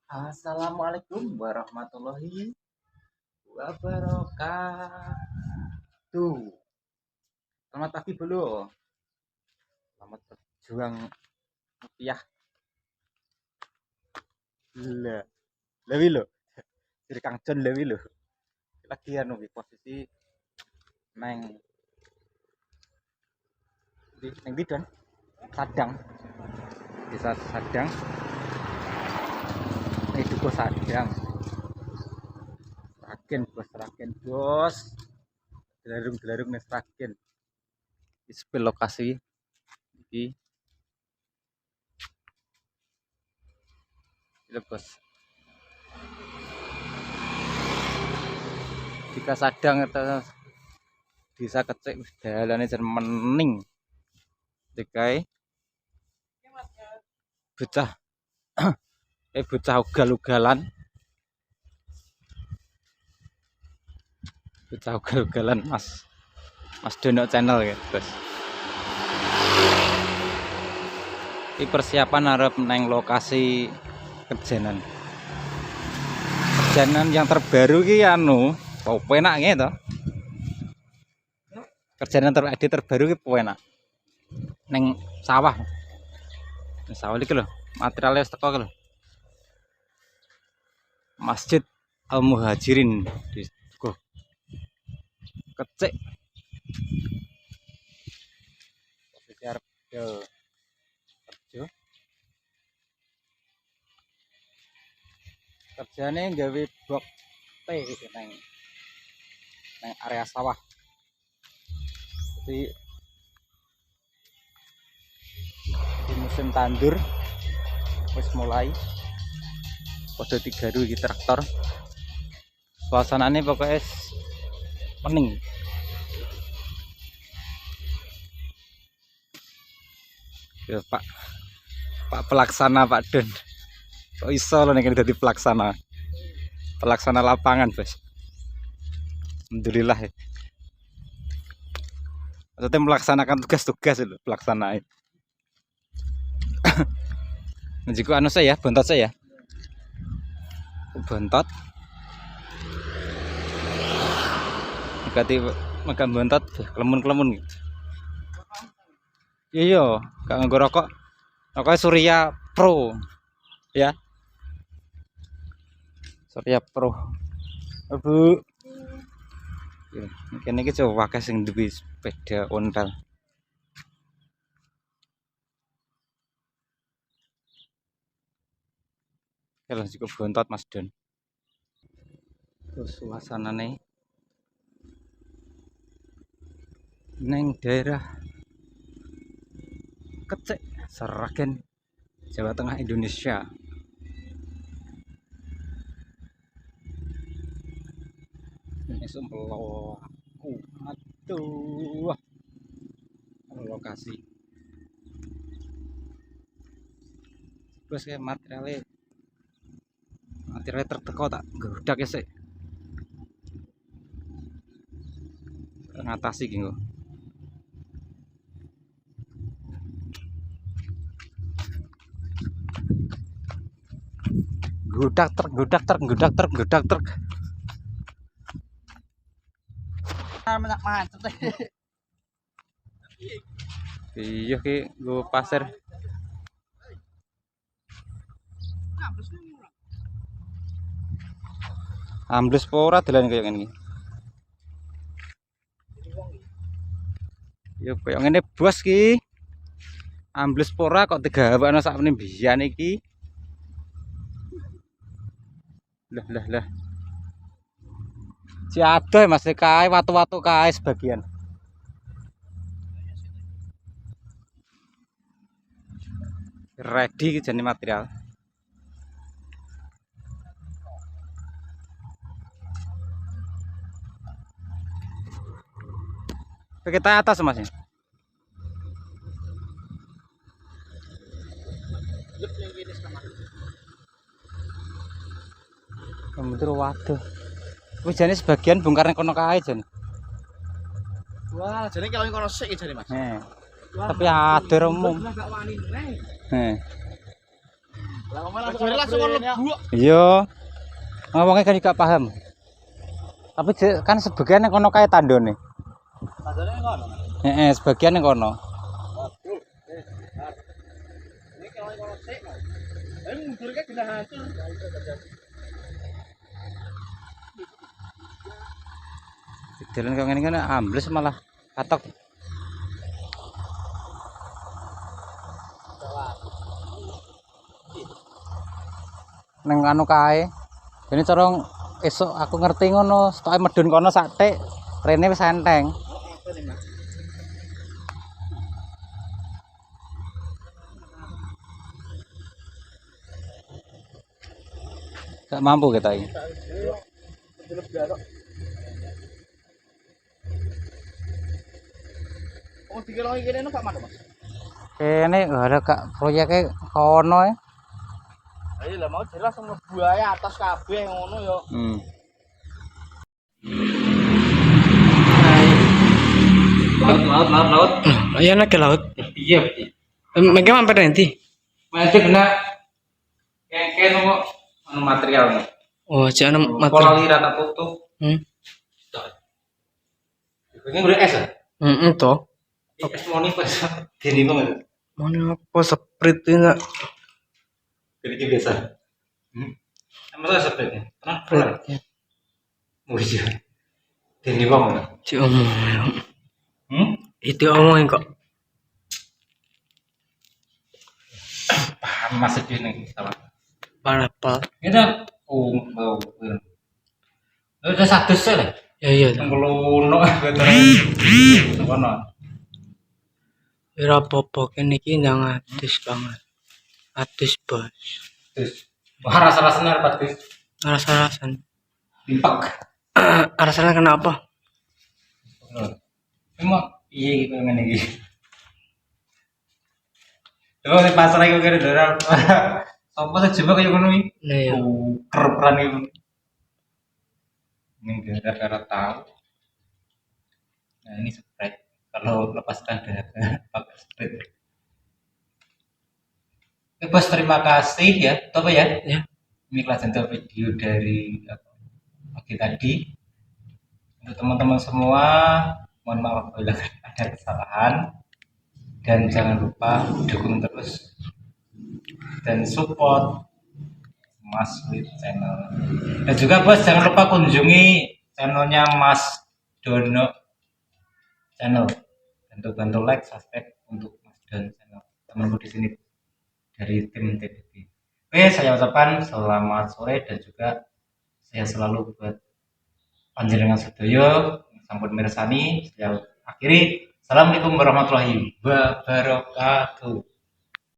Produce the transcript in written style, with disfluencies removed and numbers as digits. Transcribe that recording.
Assalamualaikum warahmatullahi wabarakatuh. Selamat pagi bro. Selamat berjuang rupiah. Lah, lewi lo. Jadi Kang John lewi lo. Lagi anu di posisi neng neng bidon Sadang. Desa Sadang. Ini duko Sadang. Raken bos. Gelarung nih Raken. Di spil lokasi di bos. Jika Sadang itu bisa kecek dalane jan mening. Dikai bocah bocah ugal-ugalan. Bocah ugal-ugalan Mas Dono channel ya, Bos. Ini persiapan arep neng lokasi kerjanan. Kerjanan yang terbaru ki anu, penak gitu. Kerjanan terbaru ki penak. Neng sawah. Neng sawah iki lho, materialnya wis teko lho. Masjid Al Muhajirin di kecek. Posisi arep kerja. Kerjane gawe blok T neng area sawah. Jadi di musim tandur wis mulai pada 3 iki traktor. Suasanane pokoknya pening. Ya Pak pelaksana Pak Don. Kok iso lho nek dadi pelaksana lapangan, Bos. Alhamdulillah ya. Maksudnya melaksanakan tugas-tugas lho pelaksanaan. Menjiku anu saya, bontot saya. Bontot. Ganti makan bontot, kelemun-kelemun gitu. Iya, gak nganggo rokok. Rokoknya Surya Pro. Ya. Surya Pro. Bu. Kene iki coba akeh sing duwe sepeda ontel. Kalau cukup bontot Mas Don. Terus suasanane neng daerah kecek Seragen Jawa Tengah Indonesia. Ini sumpel aduh lokasi terus kayak materialnya terteko tak gerudak ya sih ngatasi gitu gudak truk banyak macet iya ki gue pasir ambles pora dalan kayak gini ya kayak ngene bos ki ambles pora kok digawakno sak meneh biyen iki lah si adoh Mas kae watu-watu kae sebagian ready jane material kita atas Mas ya. Kemudian waduh wis jane sebagian bongkar nang kono kae jan wah jadi kalau kono sik jane Mas tapi ada umum langsung lebu. Iya. Ngomongnya kan gak paham. Tapi kan sebagian yang kono kayak tandone. Tandone ngono. Sebagian yang kono. Waduh. Ini kalau ngono sik. Mundur ke kena hancur. Jalan kok ngene kan ambles malah katok. Neng anu kae. Dene cara esuk aku ngerti ngono, stoke medun kono saktik, rene wis enteng. Gak mampu kita ini. Oh, dikira iki kene Pak Mas. Kene gak ada kak proyeknya kono ya. Ayo lah mau jelas mlebu ae atas kabeh ngono ya. Laut. Iya nak ke laut. Iya. Mereka mampir nanti. Masih kena kayak nunggu anu material nih. Oh, jangan Pola mati. lira tak tutup. Ini udah es ya? Toh. Es mau nih pas gini banget. Mana apa sprite ini? Jadi biasa. Emang tuh seperti pernah. Mujur. Gini banget. Si omong. Itu omongin kok. Paham masuk gini sama. Parapal. Ini bau. Udah satu sel. Ya iya. Ngeluno betul. Kono. Ira popo kene iki ndang atis banget. Atis bos. Terus rasa-rasanya apa tuh? Rasa-rasan. Impak. Rasanya kenapa? Emang iya gitu ngene iki. Coba di pasar iki kira dolar. Sopo sih coba kayak ngono iki? Nah ya. Kereperan iki. Ini gara-gara tahu. Nah, ini Sprite. Kalau lepas dada pakai Sprite. Bos, terima kasih ya. Top ya. Ya. Ini kelas video dari pagi tadi. Untuk teman-teman semua, mohon maaf apabila ada kesalahan, dan jangan lupa dukung terus dan support Mas Wid channel. Dan juga bos, jangan lupa kunjungi channelnya Mas Dono channel. Bantu like, subscribe untuk Mas Dono channel. Temanku di sini dari tim TPP. Oke, saya ucapkan selamat sore dan juga saya selalu buat panjenengan sedaya sampun mirsani. Saya akhiri. Assalamualaikum warahmatullahi wabarakatuh.